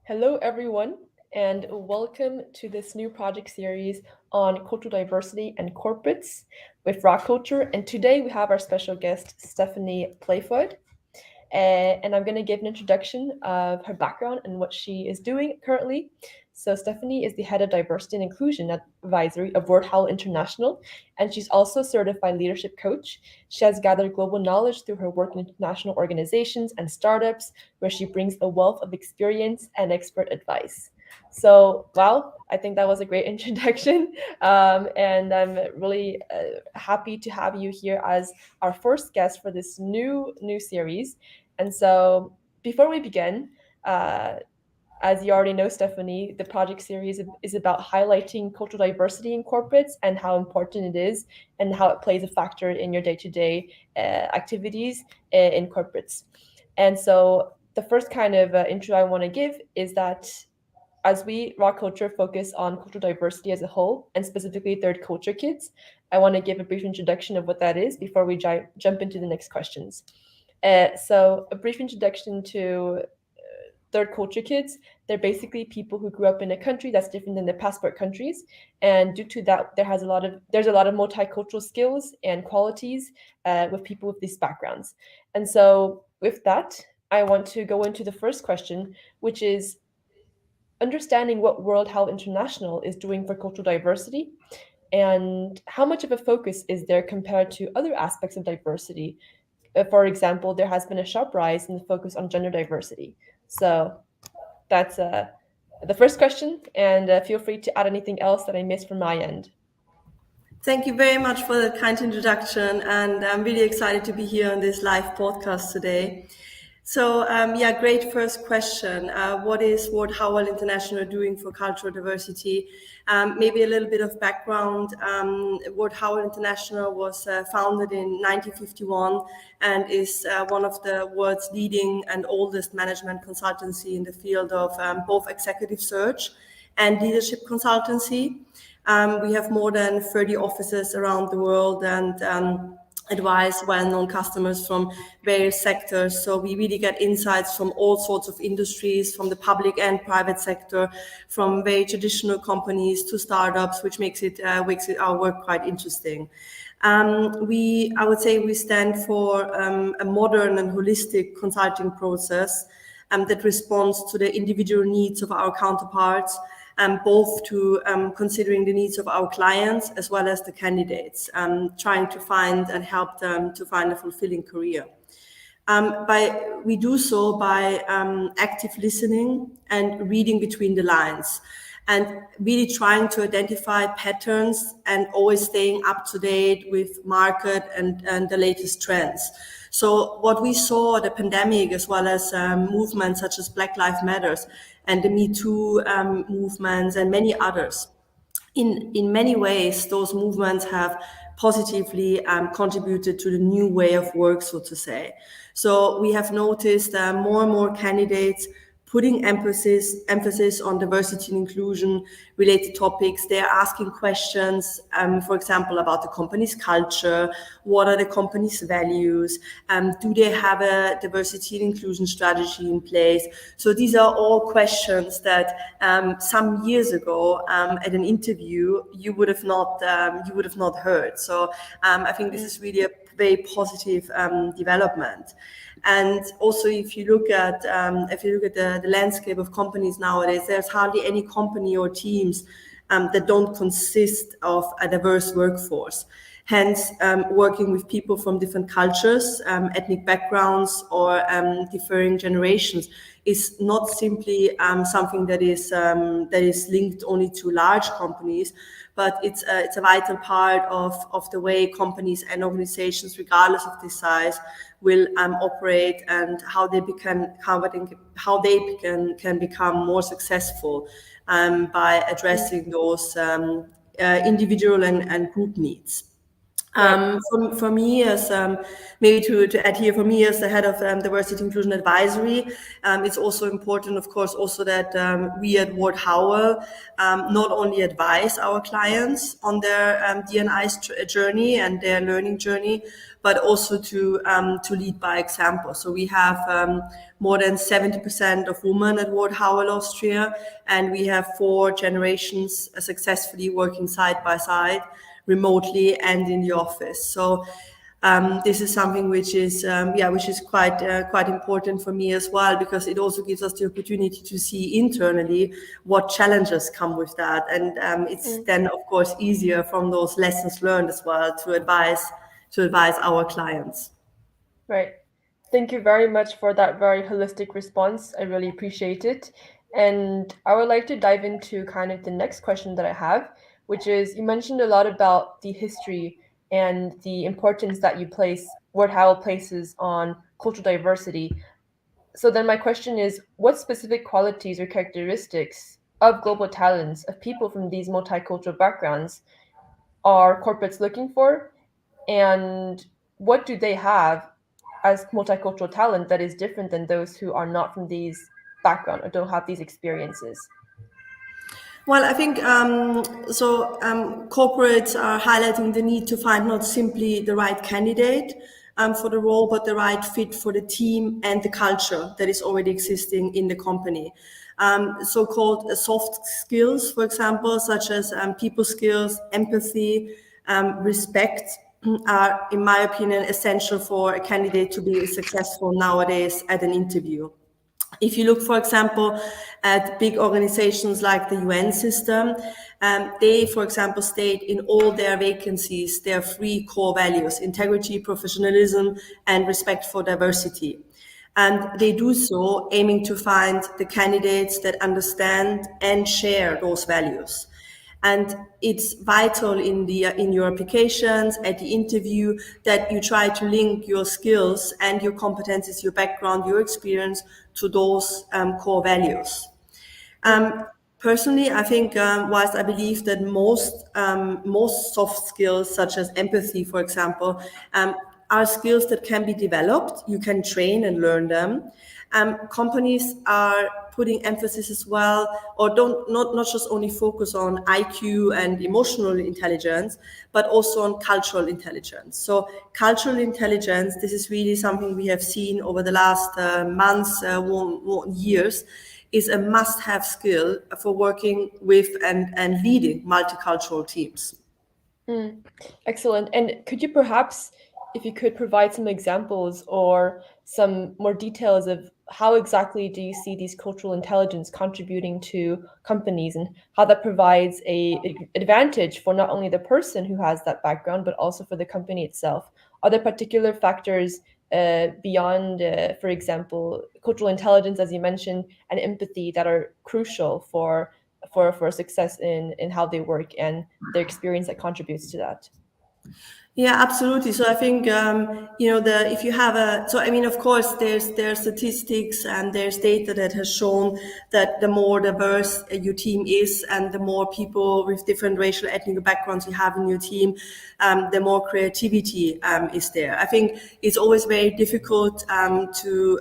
Hello, everyone, and welcome to this new project series on cultural diversity and corporates with Rock Culture. And today we have our special guest, Stephanie Playfoot. And I'm going to give an introduction of her background and what she is doing currently. So, Stephanie is the head of diversity and inclusion advisory of Ward Howell International, and she's also a certified leadership coach. She has gathered global knowledge through her work in international organizations and startups, where she brings a wealth of experience and expert advice. So, wow, I think that was a great introduction. And I'm really happy to have you here as our first guest for this new series. And so, before we begin, uh, as you already know, Stephanie, the project series is about highlighting cultural diversity in corporates and how important it is and how it plays a factor in your day-to-day activities in corporates. And so, the first kind of intro I want to give is that as we Raw Culture focus on cultural diversity as a whole, and specifically third culture kids, I want to give a brief introduction of what that is before we jump into the next questions. So, a brief introduction to third culture kids. They're basically people who grew up in a country that's different than their passport countries, and due to that, there's a lot of multicultural skills and qualities with people with these backgrounds. And so, with that, I want to go into the first question, which is understanding what World Health International is doing for cultural diversity and how much of a focus is there compared to other aspects of diversity. For example, there has been a sharp rise in the focus on gender diversity. So that's the first question, and feel free to add anything else that I missed from my end. Thank you very much for that kind introduction, and I'm really excited to be here on this live podcast today. So, great first question. What is Ward Howell International doing for cultural diversity? Maybe a little bit of background. Ward Howell International was founded in 1951 and is one of the world's leading and oldest management consultancy in the field of both executive search and leadership consultancy. We have more than 30 offices around the world and advise well-known customers from various sectors. So we really get insights from all sorts of industries, from the public and private sector, from very traditional companies to startups, which makes our work quite interesting. I would say we stand for a modern and holistic consulting process that responds to the individual needs of our counterparts, both to considering the needs of our clients as well as the candidates, trying to find and help them to find a fulfilling career. We do so by active listening and reading between the lines, and really trying to identify patterns and always staying up to date with market and the latest trends. So what we saw, the pandemic, as well as movements such as Black Lives Matters and the Me Too movements and many others, in many ways, those movements have positively contributed to the new way of work, so to say. So we have noticed more and more candidates putting emphasis on diversity and inclusion related topics. They're asking questions, for example, about the company's culture. What are the company's values? Do they have a diversity and inclusion strategy in place? So these are all questions that some years ago at an interview you would have not heard. So I think this is really a very positive development. And also, if you look at the landscape of companies nowadays, there's hardly any company or teams that don't consist of a diverse workforce. Hence, working with people from different cultures, ethnic backgrounds, or differing generations is not simply something that is linked only to large companies, but it's a vital part of the way companies and organizations, regardless of their size, will operate, and how they can become more successful by addressing those individual and group needs. For me, as maybe to add here, for me as the head of diversity inclusion advisory, it's also important, of course, also that we at Ward Howell not only advise our clients on their D&I journey and their learning journey, but also to lead by example. So we have more than 70% of women at Ward Howell Austria, and we have 4 generations successfully working side by side, remotely and in the office. So this is something which is quite important for me as well, because it also gives us the opportunity to see internally what challenges come with that, and it's then of course easier from those lessons learned as well to advise our clients. Right. Thank you very much for that very holistic response. I really appreciate it. And I would like to dive into kind of the next question that I have, which is you mentioned a lot about the history and the importance that Ward Howell places on cultural diversity. So then my question is, what specific qualities or characteristics of global talents, of people from these multicultural backgrounds, are corporates looking for? And what do they have as multicultural talent that is different than those who are not from these background or don't have these experiences? Well, I think corporates are highlighting the need to find not simply the right candidate for the role, but the right fit for the team and the culture that is already existing in the company. So-called soft skills, for example, such as people skills, empathy, respect, are, in my opinion, essential for a candidate to be successful nowadays at an interview. If you look, for example, at big organizations like the UN system, they, for example, state in all their vacancies their 3 core values: integrity, professionalism, and respect for diversity. And they do so aiming to find the candidates that understand and share those values. And it's vital in your applications, at the interview, that you try to link your skills and your competencies, your background, your experience to those core values. Personally, I think whilst I believe that most soft skills, such as empathy, for example, are skills that can be developed, you can train and learn them. Companies are putting emphasis as well, or don't not just only focus on IQ and emotional intelligence, but also on cultural intelligence. So cultural intelligence, this is really something we have seen over the last months, years, is a must-have skill for working with and leading multicultural teams. Excellent. And could you perhaps, if you could provide some examples or some more details of how exactly do you see these cultural intelligence contributing to companies and how that provides a advantage for not only the person who has that background, but also for the company itself? Are there particular factors beyond, for example, cultural intelligence, as you mentioned, and empathy that are crucial for success in how they work and their experience that contributes to that? Yeah, absolutely. So I think if you have of course, there's statistics and there's data that has shown that the more diverse your team is, and the more people with different racial, ethnic backgrounds you have in your team, the more creativity is there. I think it's always very difficult to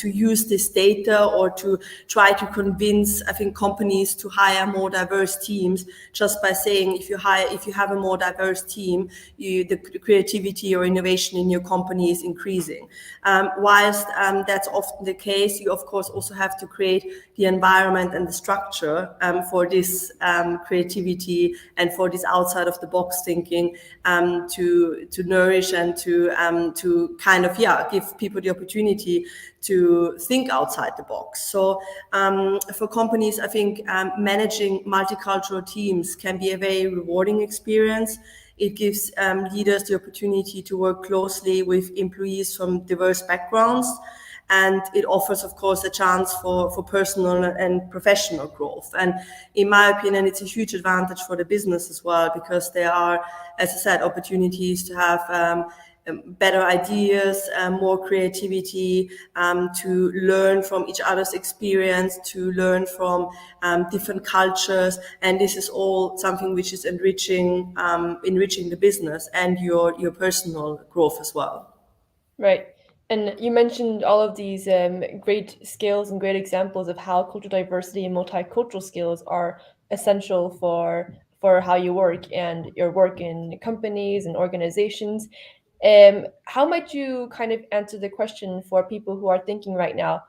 use this data or to try to convince, I think, companies to hire more diverse teams just by saying if you have a more diverse team, the creativity or innovation in your company is increasing. Whilst that's often the case, you of course also have to create the environment and the structure for this creativity and for this outside of the box thinking to nourish and to kind of give people the opportunity to think outside the box. So for companies, I think managing multicultural teams can be a very rewarding experience. It gives leaders the opportunity to work closely with employees from diverse backgrounds. And it offers, of course, a chance for personal and professional growth. And in my opinion, it's a huge advantage for the business as well, because there are, as I said, opportunities to have better ideas, more creativity, to learn from each other's experience, to learn from different cultures, and this is all something which is enriching the business and your personal growth as well. Right. And you mentioned all of these great skills and great examples of how cultural diversity and multicultural skills are essential for how you work and your work in companies and organizations. How might you kind of answer the question for people who are thinking right now,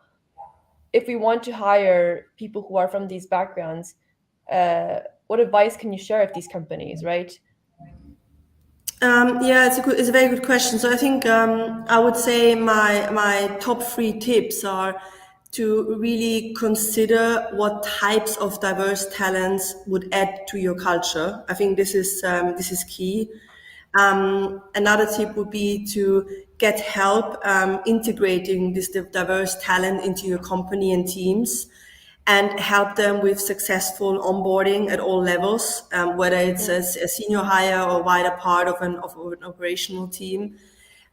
if we want to hire people who are from these backgrounds, what advice can you share with these companies, right? Yeah, it's a very good question. So I think I would say my top three tips are to really consider what types of diverse talents would add to your culture. I think this is key. Another tip would be to get help integrating this diverse talent into your company and teams, and help them with successful onboarding at all levels, whether it's a senior hire or wider part of an operational team.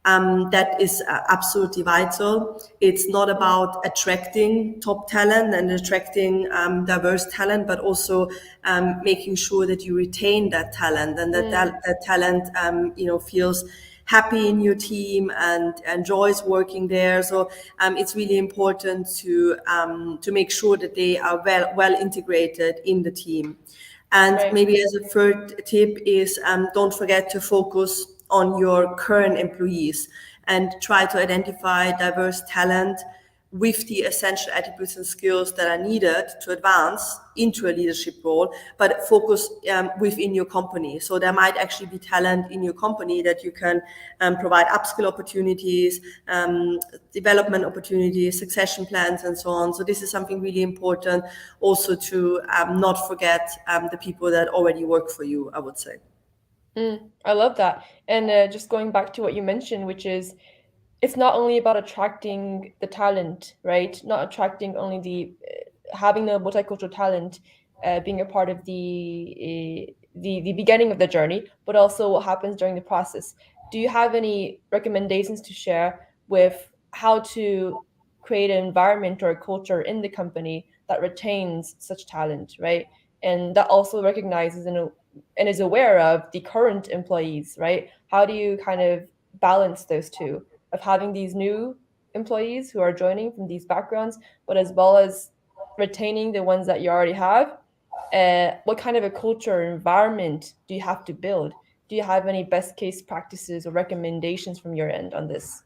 That is absolutely vital. It's not about attracting top talent and attracting diverse talent, but also making sure that you retain that talent, and that talent feels happy in your team and enjoys working there. So it's really important to make sure that they are well integrated in the team. And Right. maybe as a third tip is, don't forget to focus on your current employees and try to identify diverse talent with the essential attributes and skills that are needed to advance into a leadership role, but focus within your company. So there might actually be talent in your company that you can provide upskill opportunities, development opportunities, succession plans, and so on. So this is something really important also to not forget the people that already work for you, I would say. I love that. And just going back to what you mentioned, which is it's not only about attracting the talent, right? Not attracting only the having the multicultural talent, being a part of the beginning of the journey, but also what happens during the process. Do you have any recommendations to share with how to create an environment or a culture in the company that retains such talent, right? And that also recognizes and is aware of the current employees, right? How do you kind of balance those two of having these new employees who are joining from these backgrounds, but as well as retaining the ones that you already have? What kind of a culture or environment do you have to build? Do you have any best case practices or recommendations from your end on this?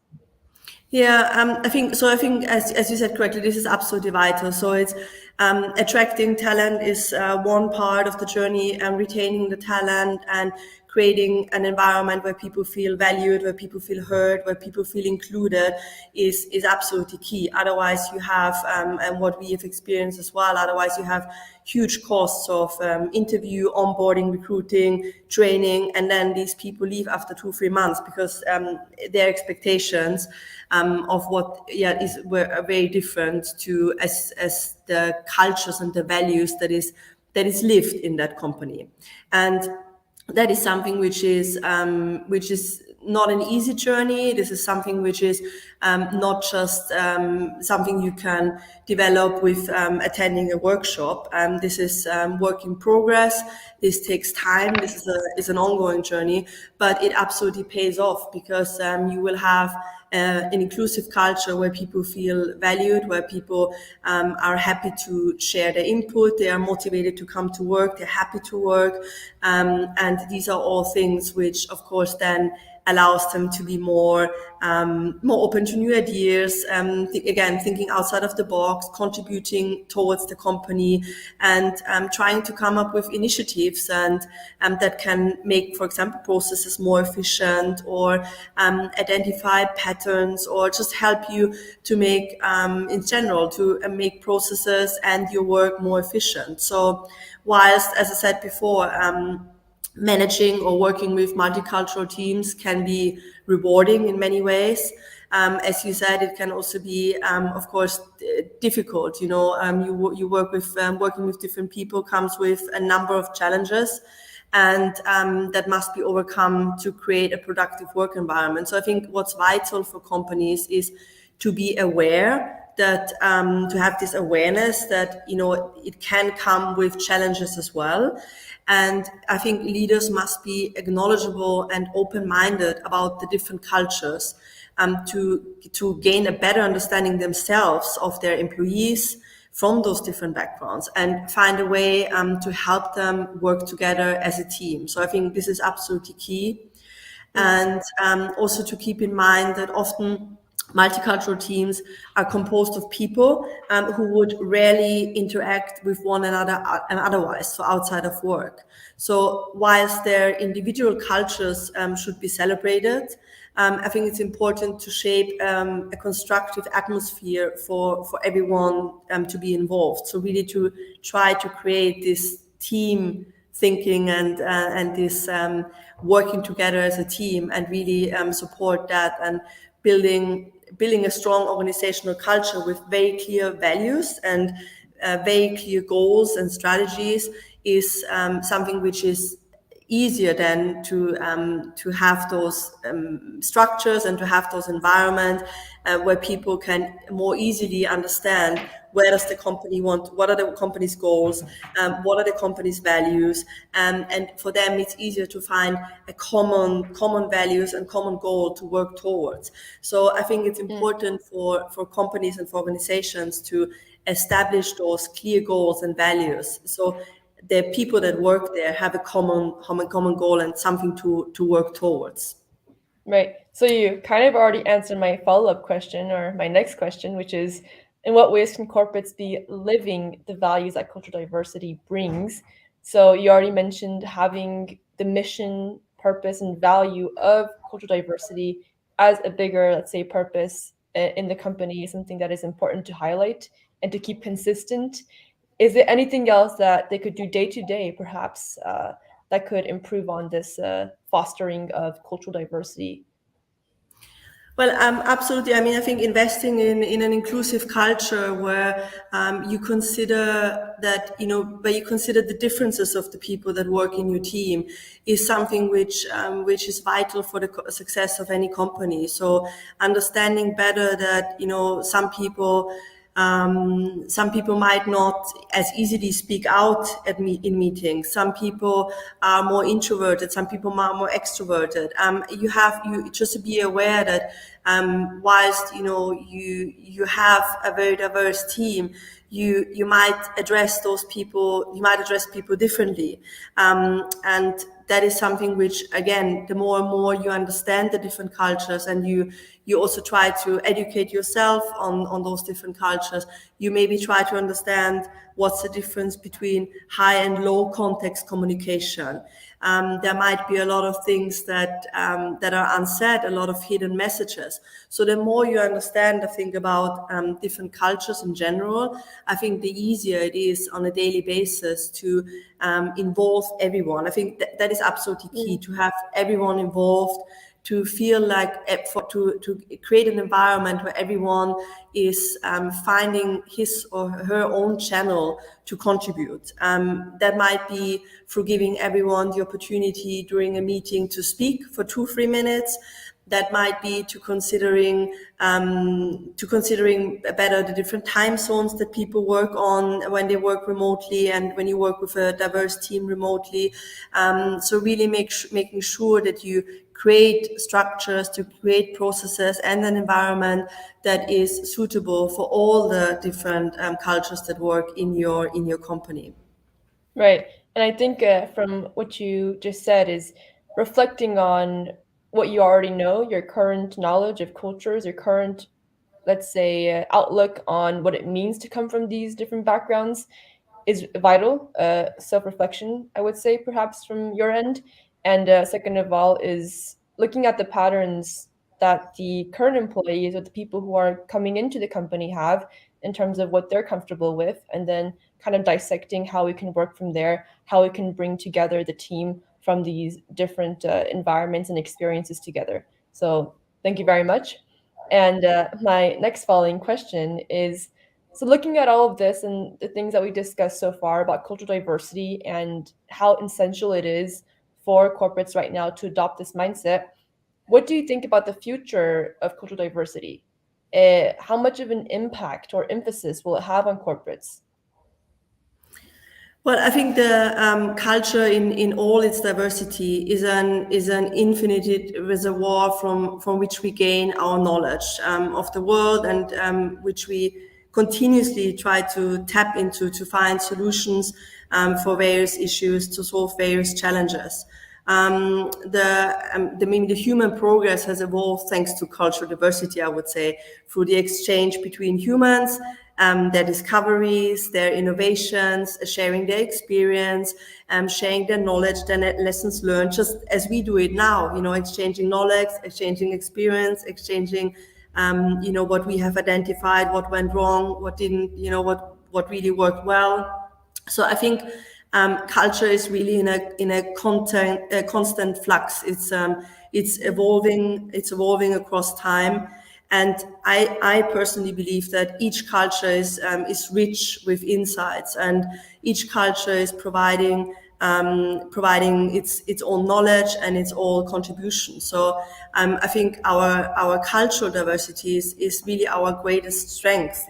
Yeah, I think so. I think, as you said correctly, this is absolutely vital. So it's attracting talent is one part of the journey, and retaining the talent and creating an environment where people feel valued, where people feel heard, where people feel included is absolutely key. Otherwise, you have and what we have experienced as well. Otherwise, you have huge costs of interview, onboarding, recruiting, training, and then these people leave after 2-3 months because their expectations of what were very different to as the cultures and the values that is lived in that company. And that is something which is not an easy journey. This is something which is not just something you can develop with attending a workshop. This is work in progress. This takes time. This is an ongoing journey, but it absolutely pays off because you will have an inclusive culture where people feel valued, where people are happy to share their input, they are motivated to come to work, they're happy to work. And these are all things which, of course, then allows them to be more open to new ideas, again, thinking outside of the box, contributing towards the company, and trying to come up with initiatives and that can make, for example, processes more efficient, or identify patterns, or just help you to make, in general, to make processes and your work more efficient. So whilst, as I said before, managing or working with multicultural teams can be rewarding in many ways. As you said, it can also be, of course, difficult. You work with working with different people comes with a number of challenges, and that must be overcome to create a productive work environment. So I think what's vital for companies is to be aware that to have this awareness that it can come with challenges as well. And I think leaders must be acknowledgeable and open-minded about the different cultures, to gain a better understanding themselves of their employees from those different backgrounds, and find a way to help them work together as a team. So I think this is absolutely key. And also to keep in mind that often multicultural teams are composed of people who would rarely interact with one another and otherwise, so outside of work. So whilst their individual cultures should be celebrated, I think it's important to shape a constructive atmosphere for everyone to be involved. So really to try to create this team thinking and this working together as a team, and really support that, and building a strong organizational culture with very clear values and very clear goals and strategies is something which is easier than to have those structures and to have those environments where people can more easily understand where does the company want, what are the company's goals, what are the company's values, and for them it's easier to find a common values and common goal to work towards. So I think it's important for companies and for organizations to establish those clear goals and values, so the people that work there have a common goal and something to work towards. Right. So you kind of already answered my follow-up question, or my next question, which is, in what ways can corporates be living the values that cultural diversity brings? So you already mentioned having the mission, purpose, and value of cultural diversity as a bigger, let's say, purpose in the company is something that is important to highlight and to keep consistent. Is there anything else that they could do day to day, perhaps, that could improve on this fostering of cultural diversity? Well, absolutely. I mean, I think investing in an inclusive culture where you consider that, where you consider the differences of the people that work in your team is something which is vital for the success of any company. So understanding better that, some people might not as easily speak out in meetings. Some people are more introverted. Some people are more extroverted. You just to be aware that whilst you have a very diverse team, you might address those people. You might address people differently, and that is something which, again, the more and more you understand the different cultures, and you also try to educate yourself on those different cultures, you maybe try to understand what's the difference between high and low context communication. There might be a lot of things that are unsaid, a lot of hidden messages. So the more you understand, I think, about different cultures in general, I think the easier it is on a daily basis to involve everyone. I think that is absolutely key, to have everyone involved, to feel like to create an environment where everyone is finding his or her own channel to contribute. That might be through giving everyone the opportunity during a meeting to speak for 2-3 minutes. That might be to considering better the different time zones that people work on when they work remotely and when you work with a diverse team remotely. So really making sure that you create structures, to create processes and an environment that is suitable for all the different cultures that work in your company. Right. And I think from what you just said is reflecting on what you already know, your current knowledge of cultures, your current, let's say, outlook on what it means to come from these different backgrounds is vital. Self-reflection, I would say, perhaps from your end. And second of all, is looking at the patterns that the current employees or the people who are coming into the company have in terms of what they're comfortable with, and then kind of dissecting how we can work from there, how we can bring together the team from these different environments and experiences together. So thank you very much. And my next following question is, So, looking at all of this and the things that we discussed so far about cultural diversity and how essential it is for corporates right now to adopt this mindset, what do you think about the future of cultural diversity? How much of an impact or emphasis will it have on corporates? Well, I think the culture in all its diversity is an infinite reservoir from which we gain our knowledge of the world, and which we continuously try to tap into to find solutions for various issues, to solve various challenges. Maybe the human progress has evolved thanks to cultural diversity, I would say, through the exchange between humans, their discoveries, their innovations, sharing their experience, sharing their knowledge, their lessons learned, just as we do it now, exchanging knowledge, exchanging experience, exchanging, what we have identified, what went wrong, what didn't, what really worked well. So I think culture is really in a constant flux. It's evolving. It's evolving across time, and I personally believe that each culture is rich with insights, and each culture is providing its own knowledge and its own contribution. So I think our cultural diversity is really our greatest strength.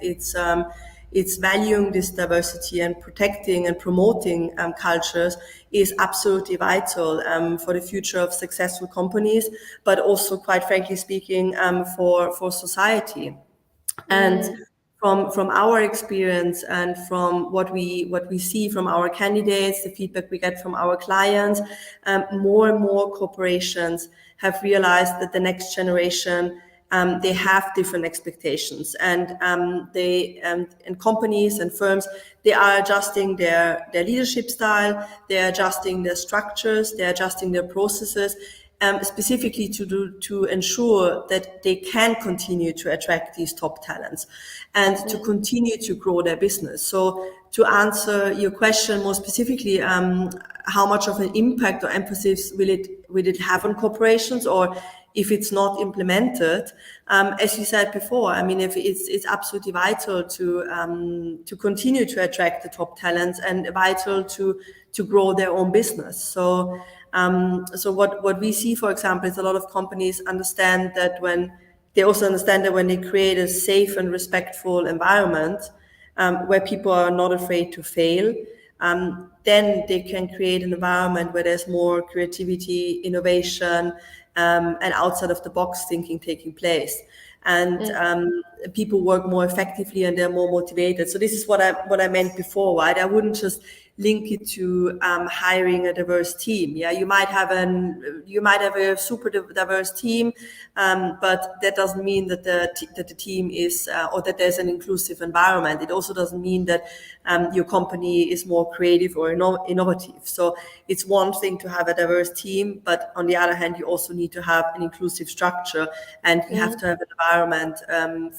It's valuing this diversity and protecting and promoting cultures is absolutely vital for the future of successful companies, but also, quite frankly speaking, for society. And Mm, from our experience and from what we see from our candidates, the feedback we get from our clients, more and more corporations have realized that the next generation, they have different expectations, and and companies and firms, they are adjusting their leadership style, they're adjusting their structures, they're adjusting their processes, specifically to ensure that they can continue to attract these top talents and to mm, continue to grow their business. So to answer your question more specifically, how much of an impact or emphasis will it have on corporations, or if it's not implemented? As you said before, I mean, if it's absolutely vital to continue to attract the top talents, and vital to grow their own business. So what we see, for example, is a lot of companies understand that when they create a safe and respectful environment, where people are not afraid to fail, then they can create an environment where there's more creativity, innovation, and outside of the box thinking taking place. And mm, people work more effectively and they're more motivated. So this is what I meant before, right? I wouldn't just link it to hiring a diverse team. Yeah, you might have a super diverse team, but that doesn't mean that the team is or that there's an inclusive environment. It also doesn't mean that your company is more creative or innovative. So it's one thing to have a diverse team, but on the other hand, you also need to have an inclusive structure, and you have mm. to have an environment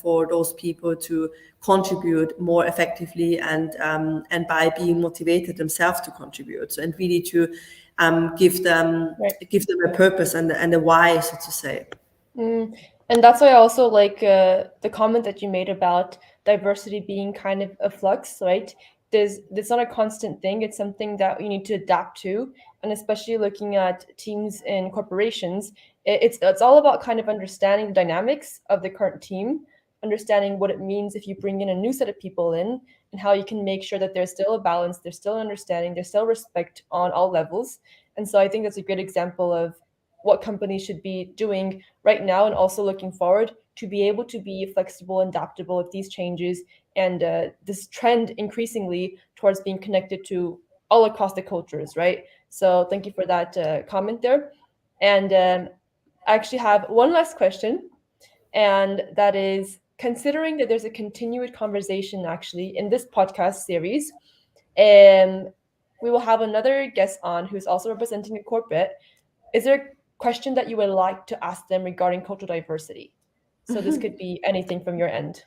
for those people to contribute more effectively, and by being motivated themselves to contribute, and really to give them Right. a purpose and a why, so to say. Mm. And that's why I also like the comment that you made about diversity being kind of a flux, right? There's not a constant thing. It's something that you need to adapt to, and especially looking at teams in corporations, it's all about kind of understanding the dynamics of the current team, understanding what it means if you bring in a new set of people in, and how you can make sure that there's still a balance, there's still an understanding, there's still respect on all levels. And so I think that's a great example of what companies should be doing right now and also looking forward to be able to be flexible and adaptable with these changes and this trend increasingly towards being connected to all across the cultures, right? So thank you for that comment there. And I actually have one last question, and that is considering that there's a continued conversation actually in this podcast series, we will have another guest on who's also representing a corporate. Is there a question that you would like to ask them regarding cultural diversity? So this could be anything from your end.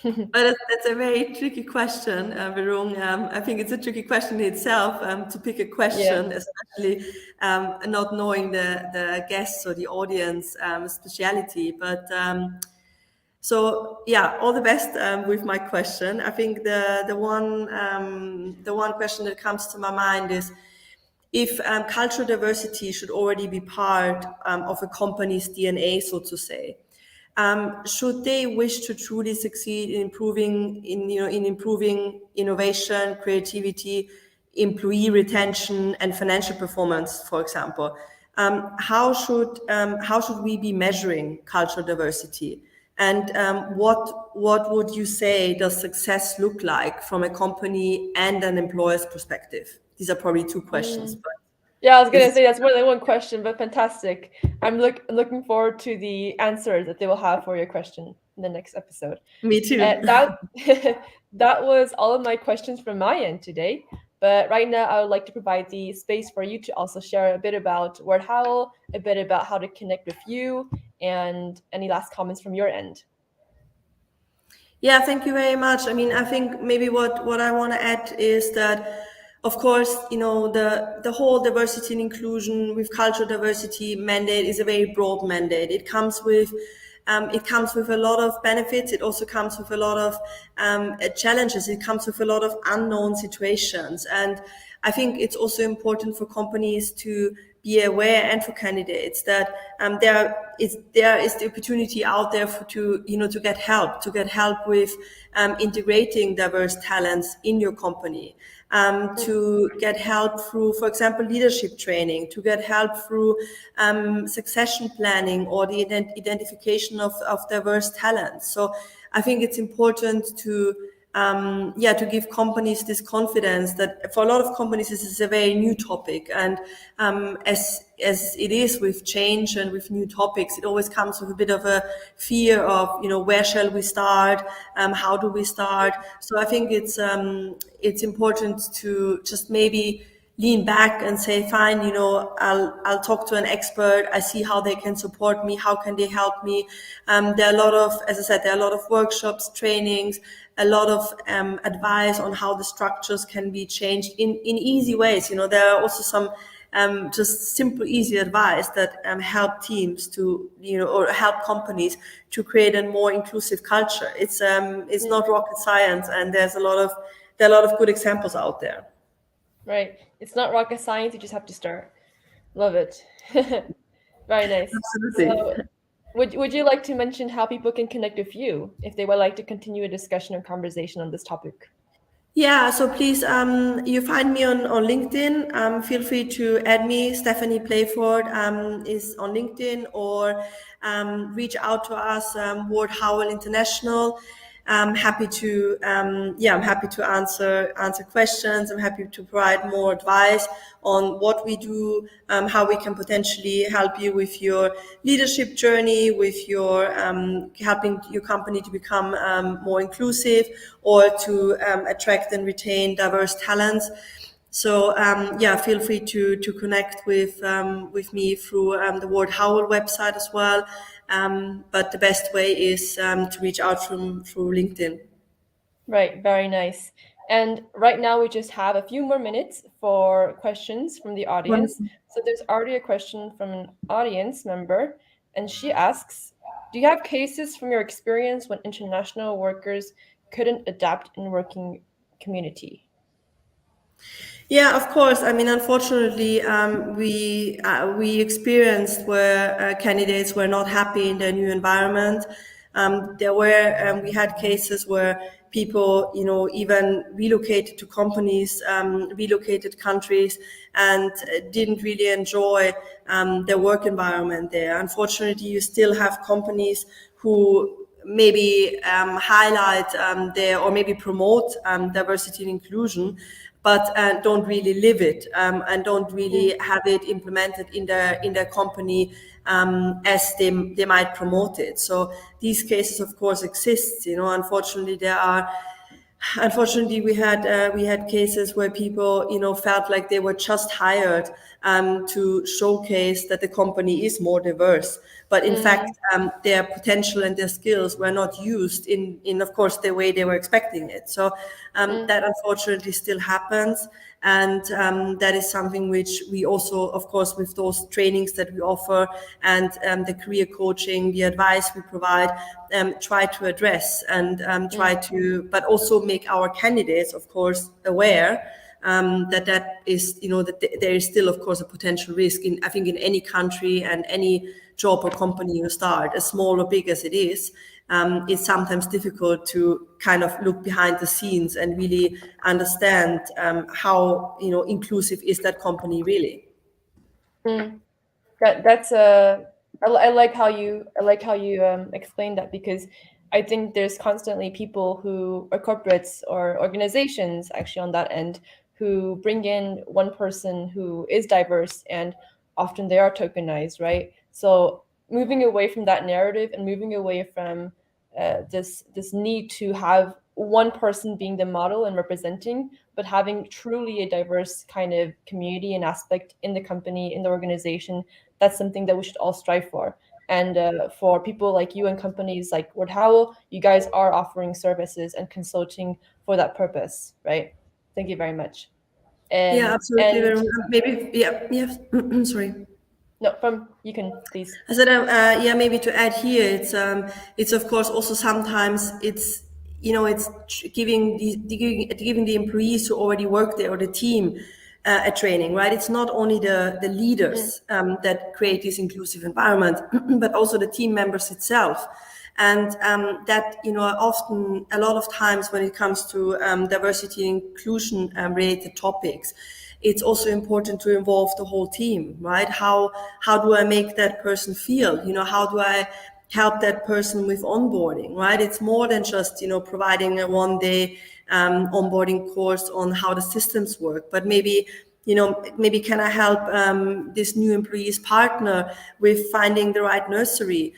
But that's a very tricky question, Virung. I think it's a tricky question in itself, to pick a Yeah. question, especially not knowing the guests or the audience speciality. But So yeah, all the best with my question. I think the one question that comes to my mind is if cultural diversity should already be part of a company's DNA, so to say. Should they wish to truly succeed in improving innovation, creativity, employee retention, and financial performance, for example, how should we be measuring cultural diversity? And what would you say does success look like from a company and an employer's perspective? These are probably two questions, but Yeah, I was this gonna is say that's more than one question, but fantastic. I'm looking forward to the answers that they will have for your question in the next episode. me too. That that was all of my questions from my end today. But right now, I would like to provide the space for you to also share a bit about Ward Howell, a bit about how to connect with you, and any last comments from your end. Yeah, thank you very much. I mean, I think maybe what I want to add is that, of course, the whole diversity and inclusion with cultural diversity mandate is a very broad mandate. It comes with a lot of benefits. It also comes with a lot of challenges. It comes with a lot of unknown situations, and I think it's also important for companies to be aware and for candidates that there is the opportunity out there to get help with integrating diverse talents in your company, to get help through, for example, leadership training, to get help through succession planning or the identification of diverse talents. So I think it's important to give companies this confidence that for a lot of companies this is a very new topic, and as it is with change and with new topics, it always comes with a bit of a fear of where shall we start, how do we start. So I think it's important to just maybe lean back and say, fine, I'll talk to an expert. I see how they can support me. How can they help me? There are a lot of, as I said, there are a lot of workshops, trainings, a lot of advice on how the structures can be changed in easy ways. There are also some just simple, easy advice that help teams to, or help companies to create a more inclusive culture. It's not rocket science, and there are a lot of good examples out there. Right. It's not rocket science, you just have to start. Love it. Very nice. Absolutely. So, would you like to mention how people can connect with you if they would like to continue a discussion or conversation on this topic? Yeah, so please, you find me on LinkedIn. Feel free to add me. Stephanie Playford is on LinkedIn, or reach out to us, Ward Howell International. I'm happy to answer questions. I'm happy to provide more advice on what we do, how we can potentially help you with your leadership journey, with your helping your company to become more inclusive, or to attract and retain diverse talents. So feel free to connect with me through the Ward Howell website as well. But the best way is to reach out through LinkedIn. Right, very nice. And right now we just have a few more minutes for questions from the audience. Wonderful. So there's already a question from an audience member, and she asks, do you have cases from your experience when international workers couldn't adapt in working community? Yeah, of course. I mean, unfortunately, we experienced where candidates were not happy in their new environment. We had cases where people, even relocated to companies, relocated countries, and didn't really enjoy their work environment there. Unfortunately, you still have companies who maybe highlight or maybe promote diversity and inclusion, but don't really live it, and don't really have it implemented in their company as they might promote it. So these cases, of course, exist. Unfortunately, we had cases where people, felt like they were just hired to showcase that the company is more diverse, but in fact, their potential and their skills were not used in of course the way they were expecting it. So that unfortunately still happens, And that is something which we also, of course, with those trainings that we offer and the career coaching, the advice we provide, try to address and try to, but also make our candidates, of course, aware that is, that there is still, of course, a potential risk I think in any country and any job or company you start, as small or big as it is. It's sometimes difficult to kind of look behind the scenes and really understand how inclusive is that company really. That's I like how you explain that, because I think there's constantly people who are corporates or organizations actually on that end who bring in one person who is diverse, and often they are tokenized, right? So moving away from that narrative and moving away from this need to have one person being the model and representing, but having truly a diverse kind of community and aspect in the company, in the organization, that's something that we should all strive for. And for people like you and companies like Ward Howell, you guys are offering services and consulting for that purpose, right? Thank you very much. Yeah, absolutely. And Maybe, yeah. Sorry. no, from you can please. I said, yeah, maybe to add here, it's of course also sometimes it's giving the employees who already work there or the team a training, right? It's not only the leaders that create this inclusive environment, but also the team members itself. And that, often a lot of times when it comes to diversity and inclusion related topics, it's also important to involve the whole team, right? How do I make that person feel? How do I help that person with onboarding, right? It's more than just, providing a 1-day onboarding course on how the systems work, but maybe can I help this new employee's partner with finding the right nursery?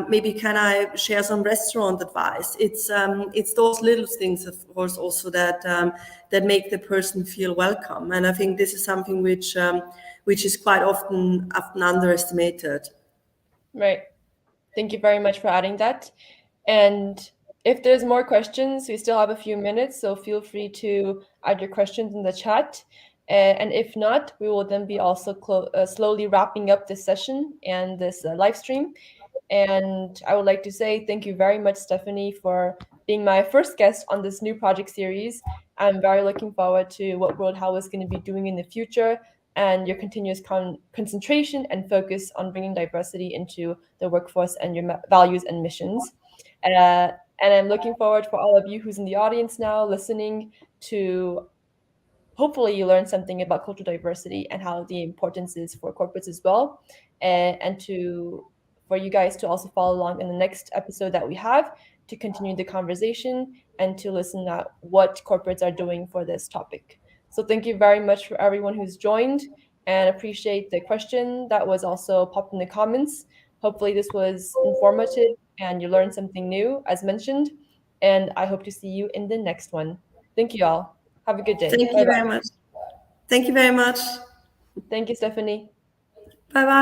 Maybe can I share some restaurant advice? It's those little things, of course, also that make the person feel welcome. And I think this is something which is quite often underestimated. Right. Thank you very much for adding that. And if there's more questions, we still have a few minutes, so feel free to add your questions in the chat. And if not, we will then be also slowly wrapping up this session and this live stream. And I would like to say thank you very much, Stephanie, for being my first guest on this new project series. I'm very looking forward to what World How is going to be doing in the future, and your continuous concentration and focus on bringing diversity into the workforce and your values and missions. And I'm looking forward for all of you who's in the audience now listening to hopefully you learn something about cultural diversity and how the importance is for corporates as well, and to for you guys to also follow along in the next episode that we have to continue the conversation and to listen at what corporates are doing for this topic. So thank you very much for everyone who's joined, and appreciate the question that was also popped in the comments. Hopefully this was informative and you learned something new as mentioned, and I hope to see you in the next one. Thank you all. Have a good day. Thank Bye you very bye. much. Thank you very much. Thank you, Stephanie. Bye bye.